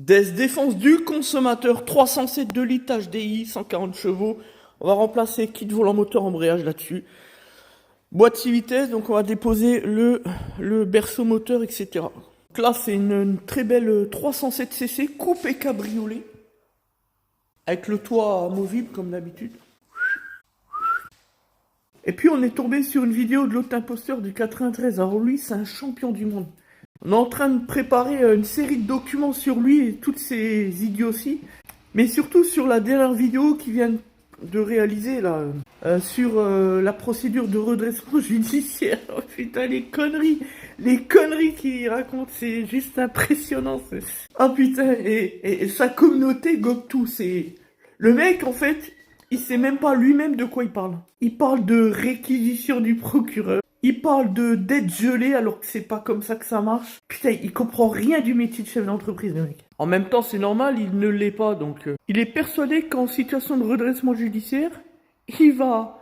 Des défense du consommateur 307 2 litres HDI, 140 chevaux. On va remplacer kit volant moteur embrayage là-dessus. Boîte 6 vitesses, donc on va déposer le berceau moteur, etc. Donc là, c'est une très belle 307 cc coupé cabriolet. Avec le toit amovible comme d'habitude. Et puis on est tombé sur une vidéo de l'autre imposteur du 93. Alors lui, c'est un champion du monde. On est en train de préparer une série de documents sur lui et toutes ses idioties. Mais surtout sur la dernière vidéo qu'il vient de réaliser là. Sur la procédure de redressement judiciaire. Oh putain, les conneries qu'il raconte, c'est juste impressionnant. Oh putain, et sa communauté gobe tout. C'est le mec en fait, il sait même pas lui-même de quoi il parle. Il parle de réquisition du procureur. Il parle de dette gelée alors que c'est pas comme ça que ça marche. Putain, il comprend rien du métier de chef d'entreprise, le mec. En même temps, c'est normal, il ne l'est pas, donc... Il est persuadé qu'en situation de redressement judiciaire, il va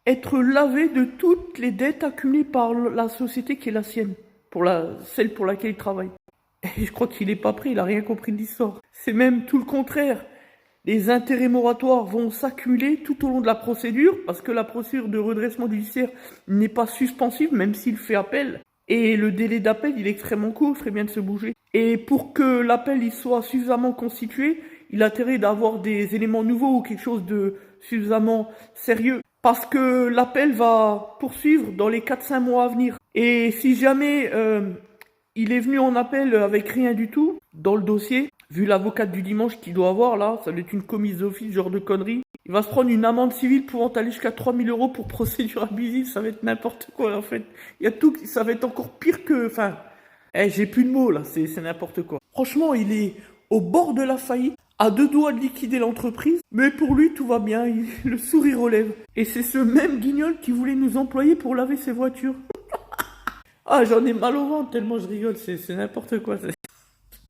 être lavé de toutes les dettes accumulées par la société qui est la sienne. Celle pour laquelle il travaille. Et je crois qu'il est pas prêt, il a rien compris de l'histoire. C'est même tout le contraire. Les intérêts moratoires vont s'accumuler tout au long de la procédure, parce que la procédure de redressement judiciaire n'est pas suspensive, même s'il fait appel. Et le délai d'appel, il est extrêmement court, il ferait bien de se bouger. Et pour que l'appel il soit suffisamment constitué, il a intérêt d'avoir des éléments nouveaux ou quelque chose de suffisamment sérieux. Parce que l'appel va poursuivre dans les 4-5 mois à venir. Et si jamais il est venu en appel avec rien du tout dans le dossier, vu l'avocate du dimanche qu'il doit avoir là, ça doit être une commise d'office, genre de conneries. Il va se prendre une amende civile pouvant aller jusqu'à 3000 € pour procédure abusive, ça va être n'importe quoi en fait. Il y a tout, ça va être encore pire que... Enfin, j'ai plus de mots là, c'est n'importe quoi. Franchement, il est au bord de la faillite, à 2 doigts de liquider l'entreprise, mais pour lui tout va bien, le sourire aux lèvres. Et c'est ce même guignol qui voulait nous employer pour laver ses voitures. Ah, j'en ai mal au ventre tellement je rigole, c'est n'importe quoi.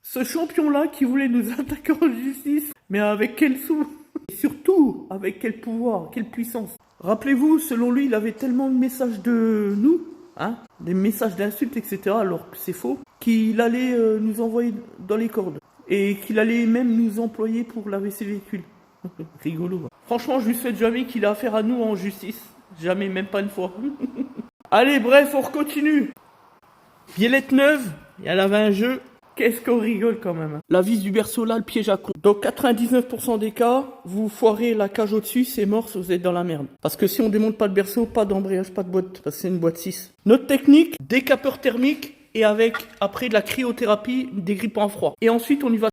Ce champion-là qui voulait nous attaquer en justice, mais avec quel sou? Et surtout, avec quel pouvoir, quelle puissance. Rappelez-vous, selon lui, il avait tellement de messages de nous, hein, des messages d'insultes, etc., alors que c'est faux, qu'il allait nous envoyer dans les cordes. Et qu'il allait même nous employer pour laver ses véhicules. Rigolo. Franchement, je lui souhaite jamais qu'il a affaire à nous en justice. Jamais, même pas une fois. Allez, bref, on continue. Biellette neuve, elle avait un jeu. Qu'est-ce qu'on rigole quand même. La vis du berceau là, le piège à con. Dans 99% des cas, vous foirez la cage au-dessus, c'est mort, vous êtes dans la merde. Parce que si on démonte pas le berceau, pas d'embrayage, pas de boîte, parce que c'est une boîte 6. Notre technique, décapeur thermique et avec après de la cryothérapie, des grippes en froid. Et ensuite on y va